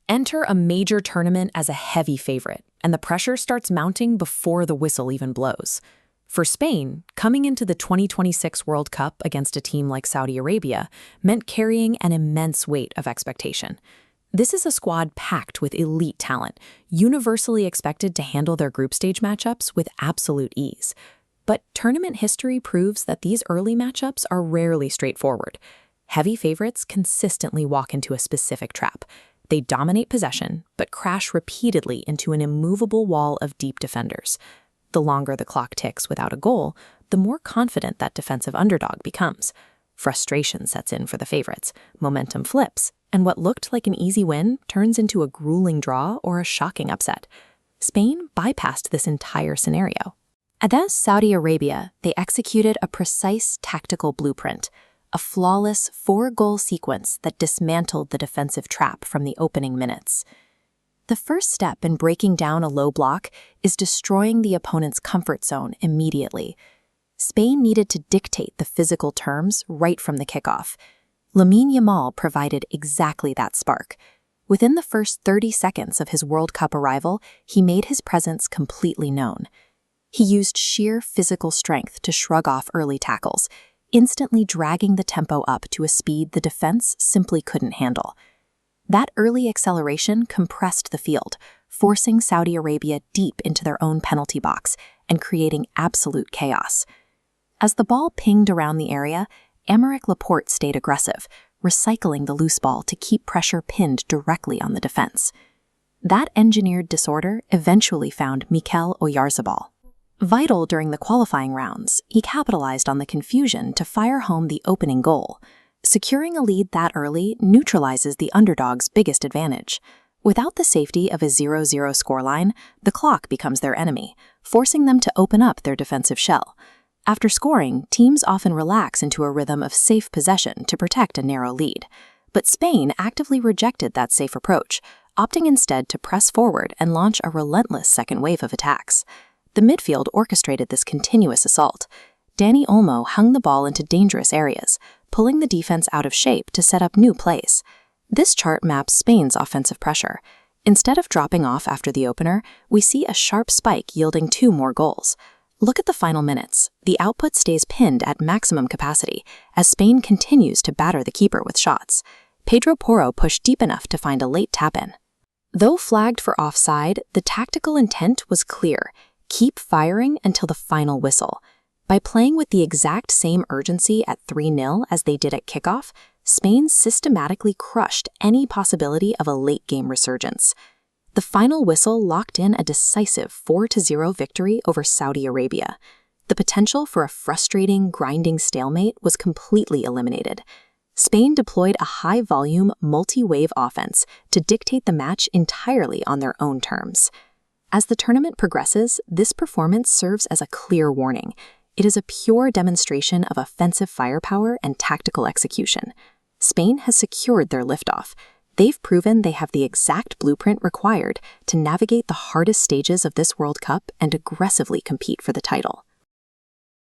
Enter a major tournament as a heavy favorite, and the pressure starts mounting before the whistle even blows. For Spain, coming into the 2026 World Cup against a team like Saudi Arabia meant carrying an immense weight of expectation. This is a squad packed with elite talent, universally expected to handle their group stage matchups with absolute ease. But tournament history proves that these early matchups are rarely straightforward. Heavy favorites consistently walk into a specific trap. They dominate possession, but crash repeatedly into an immovable wall of deep defenders. The longer the clock ticks without a goal, the more confident that defensive underdog becomes. Frustration sets in for the favorites, momentum flips, and what looked like an easy win turns into a grueling draw or a shocking upset. Spain bypassed this entire scenario. Against Saudi Arabia, they executed a precise tactical blueprint, a flawless 4-goal sequence that dismantled the defensive trap from the opening minutes. The first step in breaking down a low block is destroying the opponent's comfort zone immediately. Spain needed to dictate the physical terms right from the kickoff. Lamine Yamal provided exactly that spark. Within the first 30 seconds of his World Cup arrival, he made his presence completely known. He used sheer physical strength to shrug off early tackles, instantly dragging the tempo up to a speed the defense simply couldn't handle. That early acceleration compressed the field, forcing Saudi Arabia deep into their own penalty box and creating absolute chaos. As the ball pinged around the area, Aymeric Laporte stayed aggressive, recycling the loose ball to keep pressure pinned directly on the defense. That engineered disorder eventually found Mikel Oyarzabal. Vital during the qualifying rounds, he capitalized on the confusion to fire home the opening goal. Securing a lead that early neutralizes the underdog's biggest advantage. Without the safety of a 0-0 scoreline, the clock becomes their enemy, forcing them to open up their defensive shell. After scoring, teams often relax into a rhythm of safe possession to protect a narrow lead. But Spain actively rejected that safe approach, opting instead to press forward and launch a relentless second wave of attacks. The midfield orchestrated this continuous assault. Dani Olmo hung the ball into dangerous areas, pulling the defense out of shape to set up new plays. This chart maps Spain's offensive pressure. Instead of dropping off after the opener, we see a sharp spike yielding 2 more goals. Look at the final minutes. The output stays pinned at maximum capacity as Spain continues to batter the keeper with shots. Pedro Porro pushed deep enough to find a late tap-in. Though flagged for offside, the tactical intent was clear. Keep firing until the final whistle. By playing with the exact same urgency at 3-0 as they did at kickoff, Spain systematically crushed any possibility of a late-game resurgence. The final whistle locked in a decisive 4-0 victory over Saudi Arabia. The potential for a frustrating, grinding stalemate was completely eliminated. Spain deployed a high-volume, multi-wave offense to dictate the match entirely on their own terms. As the tournament progresses, this performance serves as a clear warning. It is a pure demonstration of offensive firepower and tactical execution. Spain has secured their liftoff. They've proven they have the exact blueprint required to navigate the hardest stages of this World Cup and aggressively compete for the title.